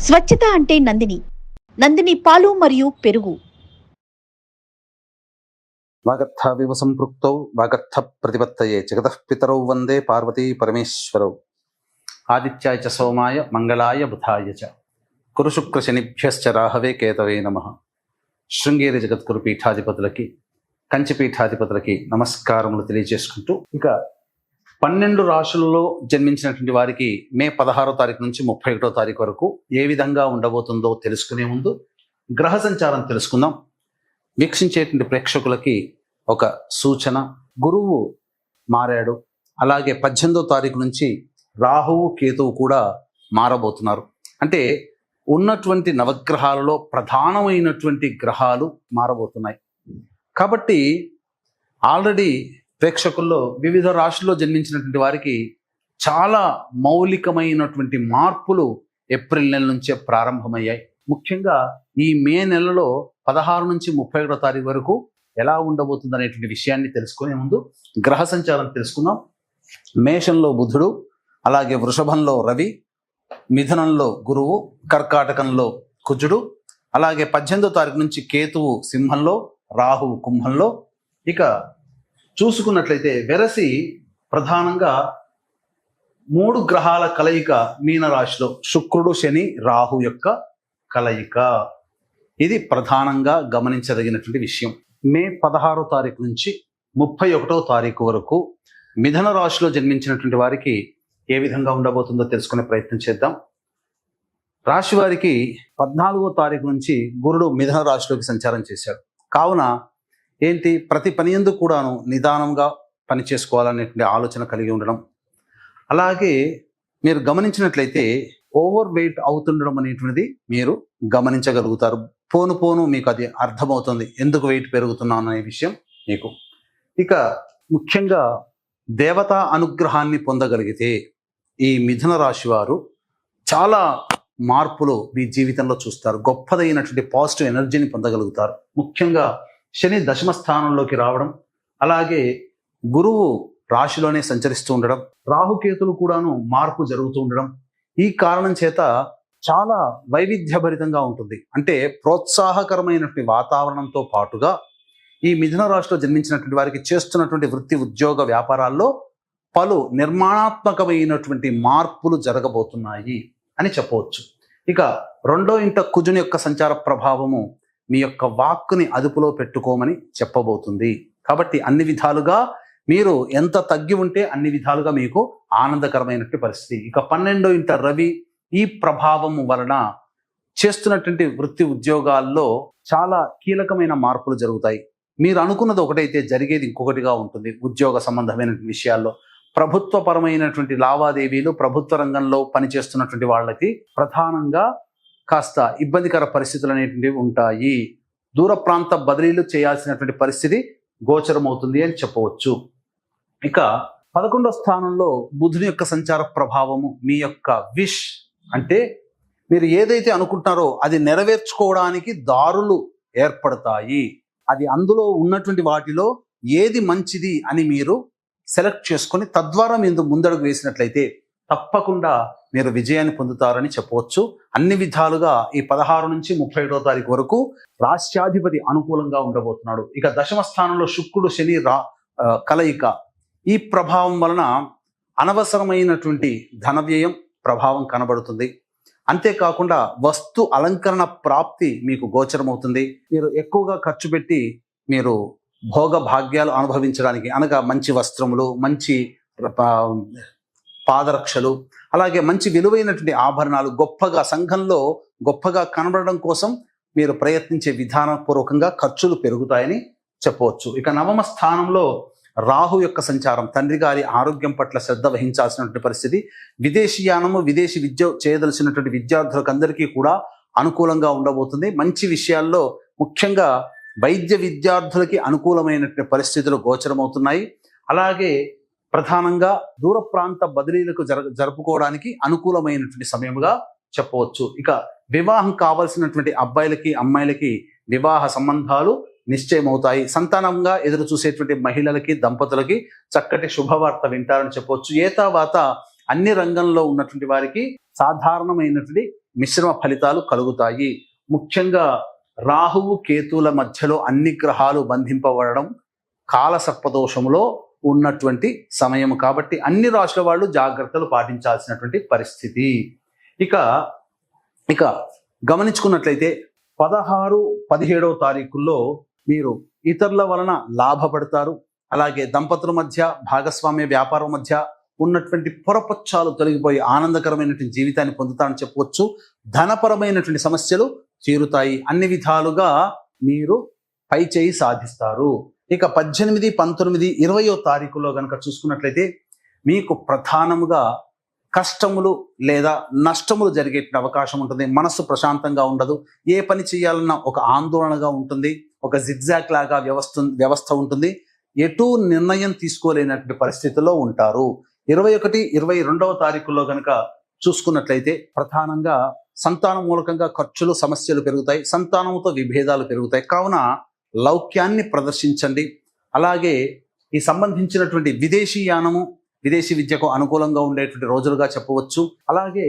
స్వచ్ఛత అంటే నందిని పాలు మరియు పెరుగు. వాగర్థావివ సంపృక్తౌ వాగర్థ ప్రతిపత్తయే జగతః పితరౌ వందే పార్వతీ పరమేశ్వరౌ. ఆదిత్యాయ చ సోమాయ మంగళాయ బుధాయ చ కురు శుక్ర శనిభ్యశ్చ రాహవే కేతవే నమః. శృంగేరి జగద్గురు పీఠాధిపతులకి, కంచి పీఠాధిపతులకి నమస్కారములు తెలియజేసుకుంటూ, ఇక 12 రాశులలో జన్మించినటువంటి వారికి మే 16వ తారీఖు నుంచి 31వ తారీఖు వరకు ఏ విధంగా ఉండబోతుందో తెలుసుకునే ముందు గ్రహ సంచారం తెలుసుకుందాం. వీక్షించేటువంటి ప్రేక్షకులకి ఒక సూచన: గురువు మారాడు, అలాగే 18వ తారీఖు నుంచి రాహువు కేతువు కూడా మారబోతున్నారు. అంటే ఉన్నటువంటి నవగ్రహాలలో ప్రధానమైనటువంటి గ్రహాలు మారబోతున్నాయి. కాబట్టి ఆల్రెడీ ప్రేక్షకుల్లో వివిధ రాశుల్లో జన్మించినటువంటి వారికి చాలా మౌలికమైనటువంటి మార్పులు ఏప్రిల్ నెల నుంచే ప్రారంభమయ్యాయి. ముఖ్యంగా ఈ మే నెలలో 16 నుంచి 31వ తారీఖు వరకు ఎలా ఉండబోతుంది అనేటువంటి విషయాన్ని తెలుసుకునే ముందు గ్రహ సంచారం తెలుసుకుందాం. మేషంలో బుధుడు, అలాగే వృషభంలో రవి, మిథునంలో గురువు, కర్కాటకంలో కుజుడు, అలాగే 18వ తారీఖు నుంచి కేతువు సింహంలో, రాహువు కుంభంలో. ఇక చూసుకున్నట్లయితే వెరసి ప్రధానంగా 3 గ్రహాల కలయిక మీనరాశిలో, శుక్రుడు శని రాహు యొక్క కలయిక. ఇది ప్రధానంగా గమనించదగినటువంటి విషయం. మే 16వ తారీఖు నుంచి 31వ తారీఖు వరకు మిథున రాశిలో జన్మించినటువంటి వారికి ఏ విధంగా ఉండబోతుందో తెలుసుకునే ప్రయత్నం చేద్దాం. రాశి వారికి 14వ తారీఖు నుంచి గురుడు మిథున రాశిలోకి సంచారం చేశాడు. కావున ఏంటి, ప్రతి పని యందు కూడాను నిదానంగా పని చేసుకోవాలనేటువంటి ఆలోచన కలిగి ఉండడం. అలాగే మీరు గమనించినట్లయితే ఓవర్ వెయిట్ అవుతుండడం అనేటువంటిది మీరు గమనించగలుగుతారు. పోను మీకు అది అర్థమవుతుంది, ఎందుకు వెయిట్ పెరుగుతున్నాను అనే విషయం మీకు. ఇక ముఖ్యంగా దేవతా అనుగ్రహాన్ని పొందగలిగితే ఈ మిథున రాశి వారు చాలా మార్పులు మీ జీవితంలో చూస్తారు. గొప్పదైనటువంటి పాజిటివ్ ఎనర్జీని పొందగలుగుతారు. ముఖ్యంగా శని దశమ స్థానంలోకి రావడం, అలాగే గురువు రాశిలోనే సంచరిస్తూ ఉండడం, రాహుకేతులు కూడాను మార్పు జరుగుతూ ఉండడం, ఈ కారణం చేత చాలా వైవిధ్యభరితంగా ఉంటుంది. అంటే ప్రోత్సాహకరమైనటువంటి వాతావరణంతో పాటుగా ఈ మిథున రాశిలో జన్మించినటువంటి వారికి చేస్తున్నటువంటి వృత్తి, ఉద్యోగ, వ్యాపారాల్లో పలు నిర్మాణాత్మకమైనటువంటి మార్పులు జరగబోతున్నాయి అని చెప్పవచ్చు. ఇక 2వ ఇంట కుజుని యొక్క సంచార ప్రభావము మీ యొక్క వాక్కుని అదుపులో పెట్టుకోమని చెప్పబోతుంది. కాబట్టి అన్ని విధాలుగా మీరు ఎంత తగ్గి ఉంటే అన్ని విధాలుగా మీకు ఆనందకరమైనటువంటి పరిస్థితి. ఇక 12వ ఇంట రవి, ఈ ప్రభావము వలన చేస్తున్నటువంటి వృత్తి ఉద్యోగాల్లో చాలా కీలకమైన మార్పులు జరుగుతాయి. మీరు అనుకున్నది ఒకటైతే జరిగేది ఇంకొకటిగా ఉంటుంది. ఉద్యోగ సంబంధమైన విషయాల్లో, ప్రభుత్వపరమైనటువంటి లావాదేవీలు, ప్రభుత్వ రంగంలో పనిచేస్తున్నటువంటి వాళ్ళకి ప్రధానంగా కాస్త ఇబ్బందికర పరిస్థితులు అనేటువంటివి ఉంటాయి. దూర ప్రాంత బదిలీలు చేయాల్సినటువంటి పరిస్థితి గోచరమవుతుంది అని చెప్పవచ్చు. ఇక 11వ స్థానంలో బుధుని యొక్క సంచార ప్రభావము మీ యొక్క విష్, అంటే మీరు ఏదైతే అనుకుంటున్నారో అది నెరవేర్చుకోవడానికి దారులు ఏర్పడతాయి. అది అందులో ఉన్నటువంటి వాటిలో ఏది మంచిది అని మీరు సెలెక్ట్ చేసుకొని తద్వారా మీరు ముందడుగు వేసినట్లయితే తప్పకుండా మీరు విజయాన్ని పొందుతారని చెప్పవచ్చు. అన్ని విధాలుగా ఈ 16 నుంచి 31వ తారీఖు వరకు రాష్ట్రాధిపతి అనుకూలంగా ఉండబోతున్నాడు. ఇక దశమ స్థానంలో శుక్రుడు శని కలయిక, ఈ ప్రభావం వలన అనవసరమైనటువంటి ధన వ్యయం ప్రభావం కనబడుతుంది. అంతేకాకుండా వస్తు అలంకరణ ప్రాప్తి మీకు గోచరమవుతుంది. మీరు ఎక్కువగా ఖర్చు పెట్టి మీరు భోగ భాగ్యాలు అనుభవించడానికి, అనగా మంచి వస్త్రములు, మంచి పాదరక్షలు, అలాగే మంచి విలువైనటువంటి ఆభరణాలు, గొప్పగా సంఘంలో గొప్పగా కనబడడం కోసం మీరు ప్రయత్నించే విధానపూర్వకంగా ఖర్చులు పెరుగుతాయని చెప్పవచ్చు. ఇక 9వ స్థానంలో రాహు యొక్క సంచారం తండ్రి గారి ఆరోగ్యం పట్ల శ్రద్ధ వహించాల్సినటువంటి పరిస్థితి. విదేశీయానము, విదేశీ విద్య చేయదలసినటువంటి విద్యార్థులకు అందరికీ కూడా అనుకూలంగా ఉండబోతుంది. మంచి విషయాల్లో ముఖ్యంగా వైద్య విద్యార్థులకి అనుకూలమైనటువంటి పరిస్థితులు గోచరమవుతున్నాయి. అలాగే ప్రధానంగా దూర ప్రాంత బదిలీలకు జరుపుకోవడానికి అనుకూలమైనటువంటి సమయముగా చెప్పవచ్చు. ఇక వివాహం కావాల్సినటువంటి అబ్బాయిలకి, అమ్మాయిలకి వివాహ సంబంధాలు నిశ్చయమవుతాయి. సంతానంగా ఎదురు చూసేటువంటి మహిళలకి, దంపతులకి చక్కటి శుభవార్త వింటారని చెప్పవచ్చు. ఏతావాత అన్ని రంగంలో ఉన్నటువంటి వారికి సాధారణమైనటువంటి మిశ్రమ ఫలితాలు కలుగుతాయి. ముఖ్యంగా రాహువు కేతువుల మధ్యలో అన్ని గ్రహాలు బంధింపబడడం కాలసర్పదోషంలో ఉన్నటువంటి సమయం కాబట్టి అన్ని రాశుల వాళ్ళు జాగ్రత్తలు పాటించాల్సినటువంటి పరిస్థితి. ఇక గమనించుకున్నట్లయితే 16, 17వ తారీఖుల్లో మీరు ఇతరుల వలన లాభపడతారు. అలాగే దంపతుల మధ్య, భాగస్వామ్య వ్యాపారం మధ్య ఉన్నటువంటి పొరపచ్చాలు తొలగిపోయి ఆనందకరమైనటువంటి జీవితాన్ని పొందుతారని చెప్పవచ్చు. ధనపరమైనటువంటి సమస్యలు తీరుతాయి. అన్ని విధాలుగా మీరు పై చేయి సాధిస్తారు. ఇక 18, 19, 20వ తారీఖులో కనుక చూసుకున్నట్లయితే మీకు ప్రధానముగా కష్టములు లేదా నష్టములు జరిగే అవకాశం ఉంటుంది. మనస్సు ప్రశాంతంగా ఉండదు. ఏ పని చేయాలన్నా ఒక ఆందోళనగా ఉంటుంది. ఒక జిగ్జాగ్ లాగా వ్యవస్థ ఉంటుంది. ఎటు నిర్ణయం తీసుకోలేనటువంటి పరిస్థితుల్లో ఉంటారు. 21, 22వ తారీఖుల్లో కనుక చూసుకున్నట్లయితే ప్రధానంగా సంతానం మూలకంగా ఖర్చులు, సమస్యలు పెరుగుతాయి. సంతానంతో విభేదాలు పెరుగుతాయి. కావున లౌక్యాన్ని ప్రదర్శించండి. అలాగే ఈ సంబంధించినటువంటి విదేశీయానము, విదేశీ విద్యకు అనుకూలంగా ఉండేటువంటి రోజులుగా చెప్పవచ్చు. అలాగే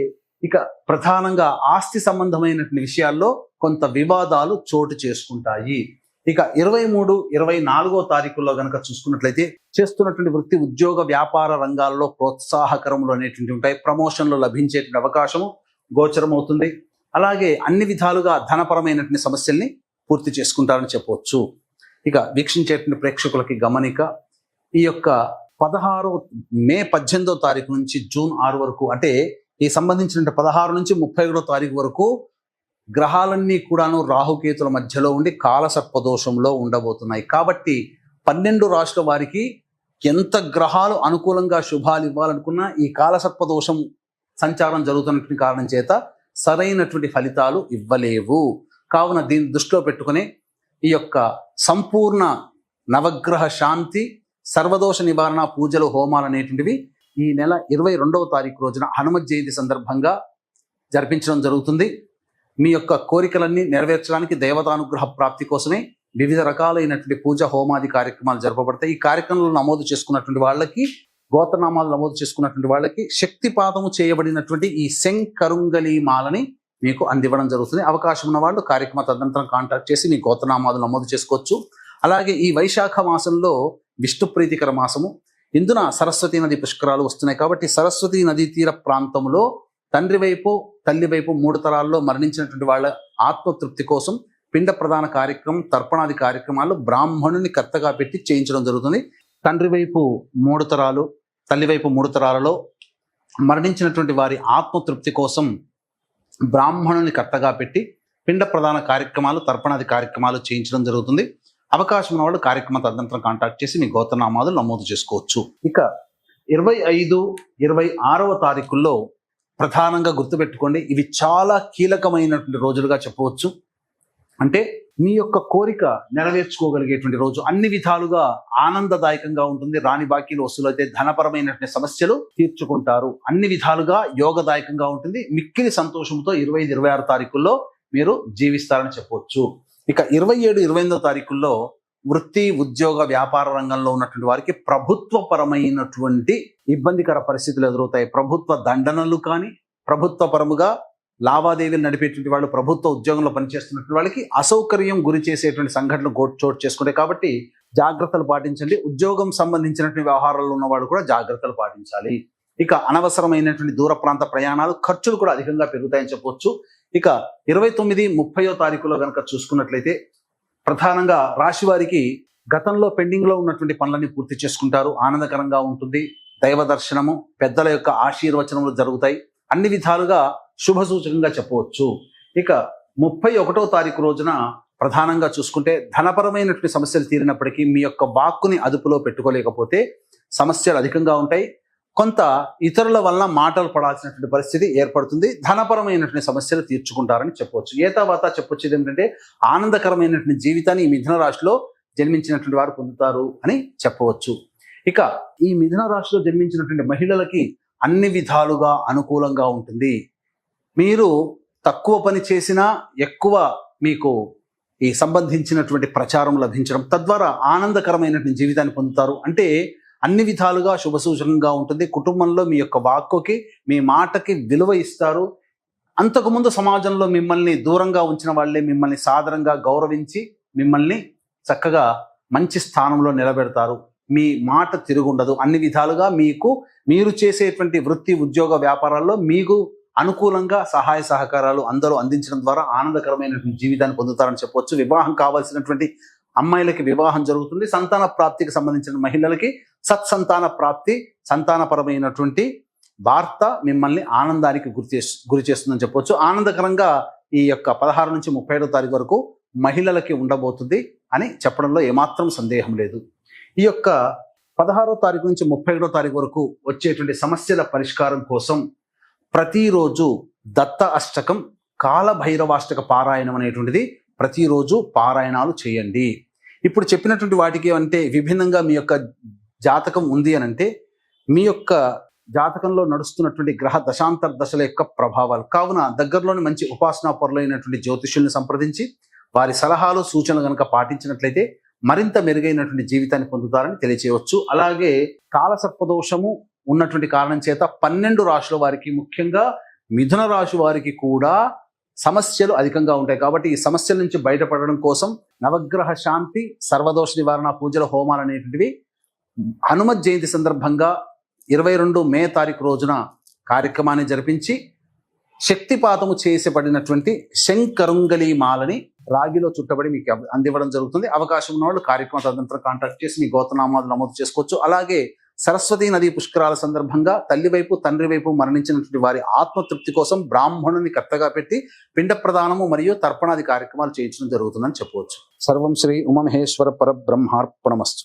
ఇక ప్రధానంగా ఆస్తి సంబంధమైనటువంటి విషయాల్లో కొంత వివాదాలు చోటు చేసుకుంటాయి. ఇక 23, 24వ తారీఖుల్లో కనుక చూసుకున్నట్లయితే చేస్తున్నటువంటి వృత్తి, ఉద్యోగ, వ్యాపార రంగాల్లో ప్రోత్సాహకరములు అనేటువంటి ఉంటాయి. ప్రమోషన్లు లభించేటువంటి అవకాశము గోచరమవుతుంది. అలాగే అన్ని విధాలుగా ధనపరమైనటువంటి సమస్యల్ని పూర్తి చేసుకుంటారని చెప్పవచ్చు. ఇక వీక్షించేటువంటి ప్రేక్షకులకి గమనిక, ఈ యొక్క 16 మే 18వ తారీఖు నుంచి జూన్ 6 వరకు, అంటే ఈ సంబంధించిన 16 నుంచి 31వ తారీఖు వరకు గ్రహాలన్నీ కూడాను రాహుకేతుల మధ్యలో ఉండి కాలసర్పదోషంలో ఉండబోతున్నాయి. కాబట్టి 12 రాశుల వారికి ఎంత గ్రహాలు అనుకూలంగా శుభాలు ఇవ్వాలనుకున్నా ఈ కాలసర్పదోషం సంచారం జరుగుతున్నటువంటి కారణం చేత సరైనటువంటి ఫలితాలు ఇవ్వలేవు. కావున దీన్ని దృష్టిలో పెట్టుకుని ఈ యొక్క సంపూర్ణ నవగ్రహ శాంతి, సర్వదోష నివారణ పూజలు, హోమాలు అనేటువంటివి ఈ నెల 22వ తారీఖు రోజున హనుమత్ జయంతి సందర్భంగా జరిపించడం జరుగుతుంది. మీ యొక్క కోరికలన్నీ నెరవేర్చడానికి, దేవతానుగ్రహ ప్రాప్తి కోసమే వివిధ రకాలైనటువంటి పూజ, హోమాది కార్యక్రమాలు జరపబడతాయి. ఈ కార్యక్రమంలో నమోదు చేసుకున్నటువంటి వాళ్ళకి, గోత్రనామాలు నమోదు చేసుకున్నటువంటి వాళ్ళకి శక్తిపాతము చేయబడినటువంటి ఈ శంకరుంగలి మాలని మీకు అందివ్వడం జరుగుతుంది. అవకాశం ఉన్న వాళ్ళు కార్యక్రమ తదనంతరం కాంటాక్ట్ చేసి మీ గోత్రనామాలు నమోదు చేసుకోవచ్చు. అలాగే ఈ వైశాఖ మాసంలో విష్ణు ప్రీతికర మాసము. ఇందున సరస్వతీ నది పుష్కరాలు వస్తున్నాయి. కాబట్టి సరస్వతీ నదీ తీర ప్రాంతంలో తండ్రి వైపు, తల్లి వైపు 3 తరాల్లో మరణించినటువంటి వాళ్ళ ఆత్మతృప్తి కోసం పిండ ప్రదాన కార్యక్రమం, తర్పణాది కార్యక్రమాలు బ్రాహ్మణుని కర్తగా పెట్టి చేయించడం జరుగుతుంది. తండ్రి వైపు 3 తరాలు, తల్లి వైపు 3 తరాలలో మరణించినటువంటి వారి ఆత్మతృప్తి కోసం బ్రాహ్మణుని కర్తగా పెట్టి పిండ ప్రదాన కార్యక్రమాలు, తర్పణాది కార్యక్రమాలు చేయించడం జరుగుతుంది. అవకాశం ఉన్న వాళ్ళు కార్యక్రమం తదనంతరం కాంటాక్ట్ చేసి మీ గోత్రనామాలు నమోదు చేసుకోవచ్చు. ఇక 25, 26వ తారీఖుల్లో ప్రధానంగా గుర్తుపెట్టుకోండి, ఇవి చాలా కీలకమైనటువంటి రోజులుగా చెప్పవచ్చు. అంటే మీ యొక్క కోరిక నెరవేర్చుకోగలిగేటువంటి రోజు. అన్ని విధాలుగా ఆనందదాయకంగా ఉంటుంది. రాని బాకీలు వసూలైతే ధనపరమైనటువంటి సమస్యలు తీర్చుకుంటారు. అన్ని విధాలుగా యోగదాయకంగా ఉంటుంది. మిక్కిలి సంతోషంతో 25, 26 తారీఖుల్లో మీరు జీవిస్తారని చెప్పవచ్చు. ఇక 27, 28వ తారీఖుల్లో వృత్తి, ఉద్యోగ, వ్యాపార రంగంలో ఉన్నటువంటి వారికి ప్రభుత్వపరమైనటువంటి ఇబ్బందికర పరిస్థితులు ఎదురవుతాయి. ప్రభుత్వ దండనలు కానీ, ప్రభుత్వ పరముగా లావాదేవీలు నడిపేటువంటి వాళ్ళు, ప్రభుత్వ ఉద్యోగంలో పనిచేస్తున్నటువంటి వాళ్ళకి అసౌకర్యం గురి చేసేటువంటి సంఘటనలు చోటు చేసుకుంటాయి. కాబట్టి జాగ్రత్తలు పాటించండి. ఉద్యోగం సంబంధించినటువంటి వ్యవహారాల్లో ఉన్నవాళ్ళు కూడా జాగ్రత్తలు పాటించాలి. ఇక అనవసరమైనటువంటి దూర ప్రాంత ప్రయాణాలు, ఖర్చులు కూడా అధికంగా పెరుగుతాయని చెప్పవచ్చు. ఇక 29, 30వ తారీఖులో కనుక చూసుకున్నట్లయితే ప్రధానంగా రాశి వారికి గతంలో పెండింగ్లో ఉన్నటువంటి పనులన్నీ పూర్తి చేసుకుంటారు. ఆనందకరంగా ఉంటుంది. దైవ దర్శనము, పెద్దల యొక్క ఆశీర్వచనములు జరుగుతాయి. అన్ని విధాలుగా శుభ సూచకంగా చెప్పవచ్చు. ఇక 31వ తారీఖు రోజున ప్రధానంగా చూసుకుంటే ధనపరమైనటువంటి సమస్యలు తీరినప్పటికీ మీ యొక్క వాక్కుని అదుపులో పెట్టుకోలేకపోతే సమస్యలు అధికంగా ఉంటాయి. కొంత ఇతరుల వల్ల మాటలు పడాల్సినటువంటి పరిస్థితి ఏర్పడుతుంది. ధనపరమైనటువంటి సమస్యలు తీర్చుకుంటారని చెప్పవచ్చు. ఏతావాత చెప్పొచ్చు ఏంటంటే ఆనందకరమైనటువంటి జీవితాన్ని ఈ మిథున రాశిలో జన్మించినటువంటి వారు పొందుతారు అని చెప్పవచ్చు. ఇక ఈ మిథున రాశిలో జన్మించినటువంటి మహిళలకి అన్ని విధాలుగా అనుకూలంగా ఉంటుంది. మీరు తక్కువ పని చేసినా ఎక్కువ మీకు ఈ సంబంధించినటువంటి ప్రచారం లభించడం, తద్వారా ఆనందకరమైనటువంటి జీవితాన్ని పొందుతారు. అంటే అన్ని విధాలుగా శుభ సూచకంగా ఉంటుంది. కుటుంబంలో మీ యొక్క వాక్కుకి, మీ మాటకి విలువ ఇస్తారు. అంతకుముందు సమాజంలో మిమ్మల్ని దూరంగా ఉంచిన వాళ్ళే మిమ్మల్ని సాదరంగా గౌరవించి మిమ్మల్ని చక్కగా మంచి స్థానంలో నిలబెడతారు. మీ మాట తిరుగుండదు. అన్ని విధాలుగా మీరు చేసేటువంటి వృత్తి ఉద్యోగ వ్యాపారాల్లో మీకు అనుకూలంగా సహాయ సహకారాలు అందరూ అందించడం ద్వారా ఆనందకరమైనటువంటి జీవితాన్ని పొందుతారని చెప్పవచ్చు. వివాహం కావాల్సినటువంటి అమ్మాయిలకి వివాహం జరుగుతుంది. సంతాన ప్రాప్తికి సంబంధించిన మహిళలకి సత్సంతాన ప్రాప్తి, సంతానపరమైనటువంటి వార్త మిమ్మల్ని ఆనందానికి గురి చేస్తుందని చెప్పవచ్చు. ఆనందకరంగా ఈ యొక్క 16 నుంచి 37వ తారీఖు వరకు మహిళలకి ఉండబోతుంది అని చెప్పడంలో ఏమాత్రం సందేహం లేదు. ఈ యొక్క 16వ తారీఖు నుంచి 31వ తారీఖు వరకు వచ్చేటువంటి సమస్యల పరిష్కారం కోసం ప్రతిరోజు దత్త అష్టకం, కాలభైరవాష్టక పారాయణం అనేటువంటిది ప్రతిరోజు పారాయణాలు చేయండి. ఇప్పుడు చెప్పినటువంటి వాటికి అంటే విభిన్నంగా మీ యొక్క జాతకం ఉంది అని అంటే మీ యొక్క జాతకంలో నడుస్తున్నటువంటి గ్రహ దశాంతర దశల యొక్క ప్రభావాలు కావున దగ్గరలోని మంచి ఉపాసనా పరులైనటువంటి జ్యోతిష్యుల్ని సంప్రదించి వారి సలహాలు సూచనలు కనుక పాటించినట్లయితే మరింత మెరుగైనటువంటి జీవితాన్ని పొందుతారని తెలియచేయవచ్చు. అలాగే కాలసర్పదోషము ఉన్నటువంటి కారణం చేత 12 రాశుల వారికి, ముఖ్యంగా మిథున రాశి వారికి కూడా సమస్యలు అధికంగా ఉంటాయి. కాబట్టి ఈ సమస్యల నుంచి బయటపడడం కోసం నవగ్రహ శాంతి, సర్వదోష నివారణ పూజల హోమాలు అనేటువంటివి హనుమత్ జయంతి సందర్భంగా 22 మే తారీఖు రోజున కార్యక్రమాన్ని జరిపించి శక్తిపాతము చేసబడినటువంటి శంకరుంగలి మాలని రాగిలో చుట్టబడి మీకు అందివ్వడం జరుగుతుంది. అవకాశం ఉన్న వాళ్ళు కార్యక్రమం తదనంతరం కాంటాక్ట్ చేసి మీ గోత్రనామాలు నమోదు చేసుకోవచ్చు. అలాగే సరస్వతీ నదీ పుష్కరాల సందర్భంగా తల్లి వైపు తండ్రి వైపు మరణించినటువంటి వారి ఆత్మతృప్తి కోసం బ్రాహ్మణుని కర్తగా పెట్టి పిండ ప్రదానము మరియు తర్పణాది కార్యక్రమాలు చేయించడం జరుగుతుందని చెప్పవచ్చు. సర్వం శ్రీ ఉమామహేశ్వర పరబ్రహ్మార్పణమస్తు.